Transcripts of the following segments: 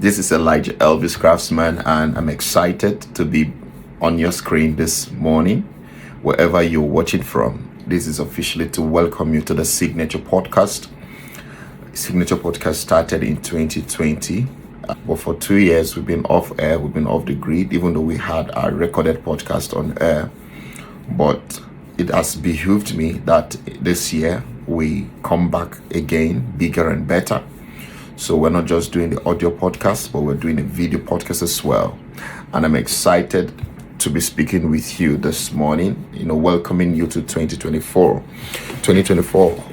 This is Elijah Elvis Kraftzmann, and I'm excited to be on your screen this morning, wherever you're watching from. This is officially to welcome you to the Signature Podcast. Signature Podcast started in 2020, but for 2 years we've been off air, we've been off the grid, even though we had our recorded podcast on air. But it has behooved me that this year we come back again, bigger and better. So we're not just doing the audio podcast, but we're doing a video podcast as well. And I'm excited to be speaking with you this morning, welcoming you to 2024. 2024,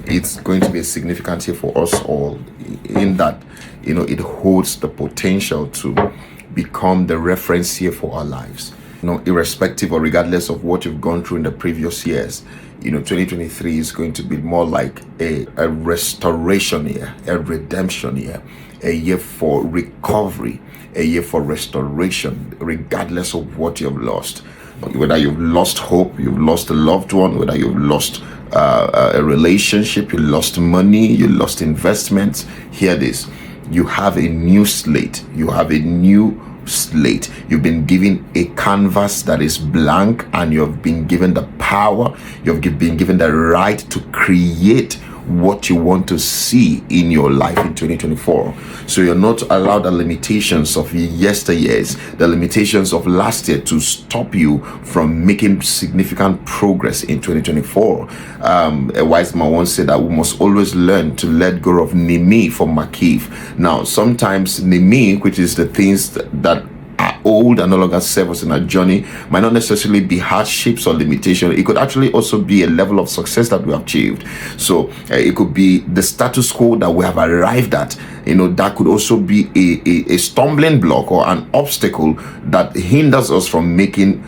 it's going to be a significant year for us all in that, it holds the potential to become the reference year for our lives. Irrespective or regardless of what you've gone through in the previous years, 2023 is going to be more like a restoration year, a redemption year, a year for recovery, a year for restoration, regardless of what you've lost. Whether you've lost hope, you've lost a loved one, whether you've lost a relationship, you lost money, you lost investments, hear this. You have a new slate. You have a new slate. You've been given a canvas that is blank, and you've been given the power, you've been given the right to create what you want to see in your life in 2024. So you're not allowed the limitations of yesteryears, the limitations of last year to stop you from making significant progress in 2024. A wise man once said that we must always learn to let go of nemi for makif. Now, sometimes nemi, which is the things that are old and no longer serve us in our journey, might not necessarily be hardships or limitation. It could actually also be a level of success that we have achieved. So it could be the status quo that we have arrived at. That could also be a stumbling block or an obstacle that hinders us from making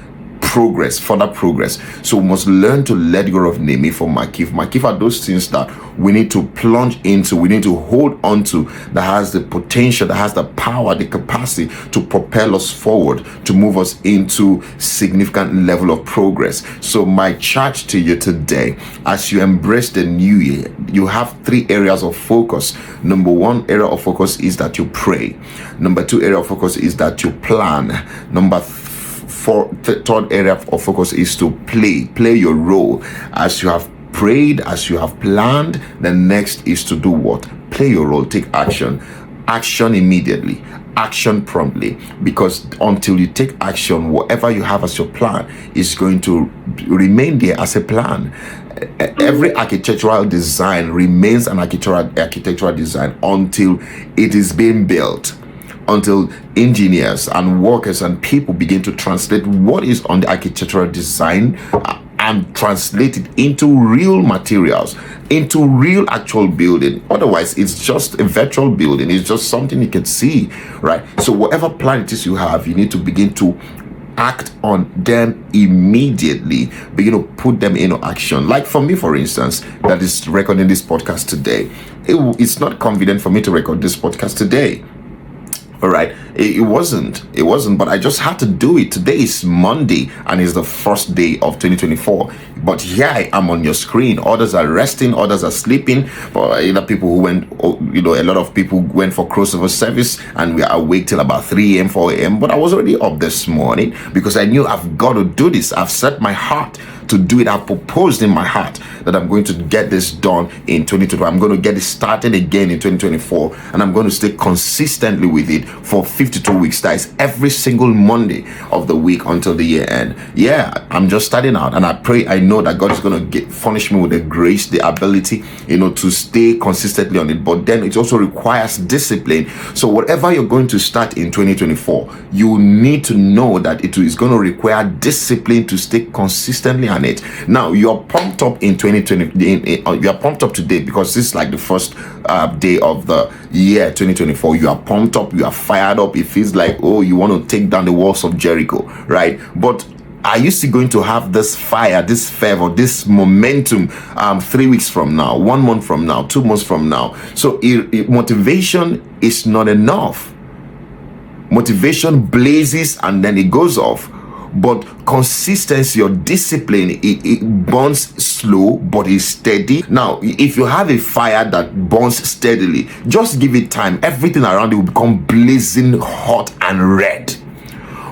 further progress. So we must learn to let go of nemi for makif. Makif are those things that we need to plunge into, we need to hold on to, that has the potential, that has the power, the capacity to propel us forward, to move us into significant level of progress. So my charge to you today, as you embrace the new year, you have 3 areas of focus. Number 1 area of focus is that you pray. Number 2 area of focus is that you plan. Third area of focus is to play your role. As you have prayed, as you have planned, the next is to do what? Play your role. Take action immediately, action promptly, because until you take action, whatever you have as your plan is going to remain there as a plan. Every architectural design remains an architectural design until it is being built, until engineers and workers and people begin to translate what is on the architectural design and translate it into real materials, into real actual building. Otherwise, it's just a virtual building. It's just something you can see, right? So whatever plan it is you have, you need to begin to act on them immediately, begin to put them into action. Like for me, for instance, that is recording this podcast today. It's not convenient for me to record this podcast today. All right, it wasn't, but I just had to do it. Today is Monday and it's the first day of 2024. But here I am on your screen. Others are resting, others are sleeping. But people who went, a lot of people went for crossover service and we are awake till about 3 a.m., 4 a.m. But I was already up this morning because I knew I've got to do this. I've set my heart to do it. I've proposed in my heart that I'm going to get this done in 2024. I'm going to get it started again in 2024, and I'm going to stay consistently with it for 52 weeks. That is every single Monday of the week until the year end. Yeah, I'm just starting out, and I know that God is going to furnish me with the grace, the ability, to stay consistently on it. But then it also requires discipline. So whatever you're going to start in 2024, you need to know that it is going to require discipline to stay consistently on it. Now you're pumped up in 2020. You're pumped up today because this is like the first day of the year 2024. You are pumped up, you are fired up. It feels like, you want to take down the walls of Jericho, right? But are you still going to have this fire, this fervor, this momentum 3 weeks from now, 1 month from now, 2 months from now? So motivation is not enough. Motivation blazes and then it goes off. but consistency or discipline, it burns slow but is steady. Now, if you have a fire that burns steadily, just give it time. Everything around it will become blazing hot and red.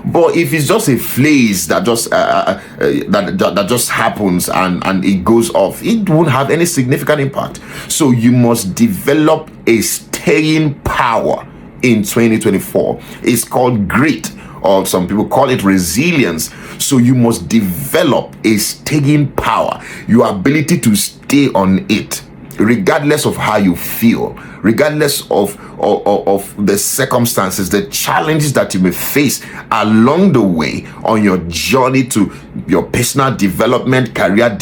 But if it's just a blaze that just that just happens and it goes off, it won't have any significant impact. So you must develop a staying power in 2024. It's called grit, or some people call it resilience. So you must develop a staying power, your ability to stay on it, regardless of how you feel, regardless of the circumstances, the challenges that you may face along the way on your journey to your personal development, career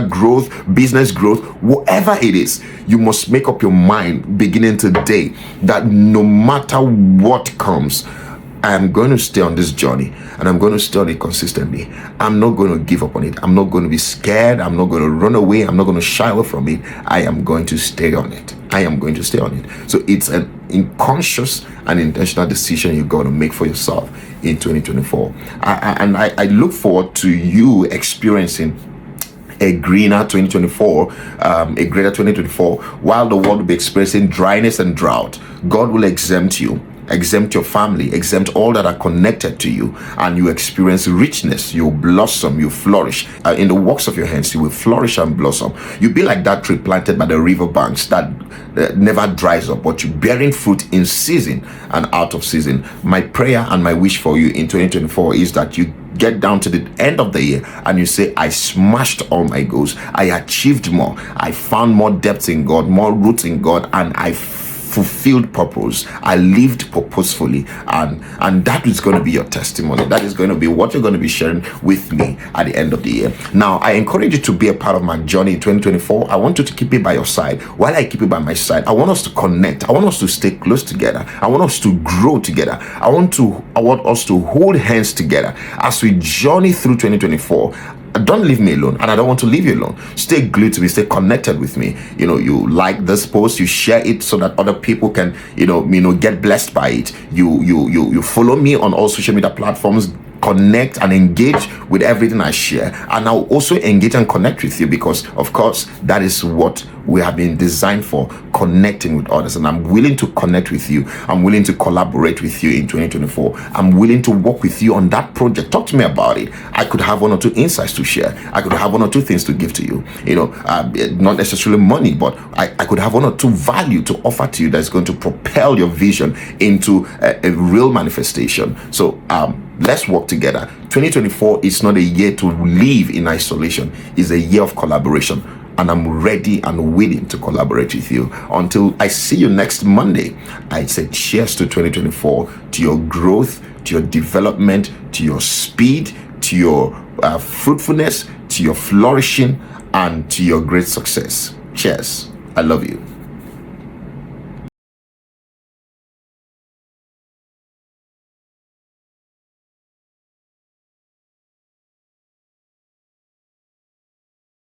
growth, business growth, whatever it is. You must make up your mind beginning today that no matter what comes, I am going to stay on this journey, and I'm going to stay on it consistently. I'm not going to give up on it. I'm not going to be scared. I'm not going to run away. I'm not going to shy away from it. I am going to stay on it. I am going to stay on it. So it's an unconscious and intentional decision you're going to make for yourself in 2024. I look forward to you experiencing a greener 2024, a greater 2024. While the world will be experiencing dryness and drought, God will exempt you, exempt your family, exempt all that are connected to you, and you experience richness. You blossom, you flourish in the works of your hands. You will flourish and blossom. You'll be like that tree planted by the river banks that never dries up, but you bearing fruit in season and out of season. My prayer and my wish for you in 2024 is that you get down to the end of the year and you say, I smashed all my goals. I achieved more. I found more depth in God, more roots in God, and I fulfilled purpose. I lived purposefully, and that is going to be your testimony. That is going to be what you're going to be sharing with me at the end of the year. Now, I encourage you to be a part of my journey in 2024. I want you to keep it by your side. While I keep it by my side, I want us to connect. I want us to stay close together. I want us to grow together. I want us to hold hands together as we journey through 2024. Don't leave me alone, and I don't want to leave you alone. Stay glued to me, stay connected with me. You like this post, you share it so that other people can get blessed by it. You follow me on all social media platforms. Connect and engage with everything I share, and I'll also engage and connect with you, because of course that is what we have been designed for, connecting with others. And I'm willing to connect with you. I'm willing to collaborate with you in 2024. I'm willing to work with you on that project. Talk to me about it. I could have one or two insights to share. I could have one or two things to give to you. Not necessarily money, but I could have one or two value to offer to you that's going to propel your vision into a real manifestation. So let's work together. 2024 is not a year to live in isolation. It's a year of collaboration, and I'm ready and willing to collaborate with you. Until I see you next Monday, I say cheers to 2024, to your growth, to your development, to your speed, to your fruitfulness, to your flourishing, and to your great success. Cheers. I love you.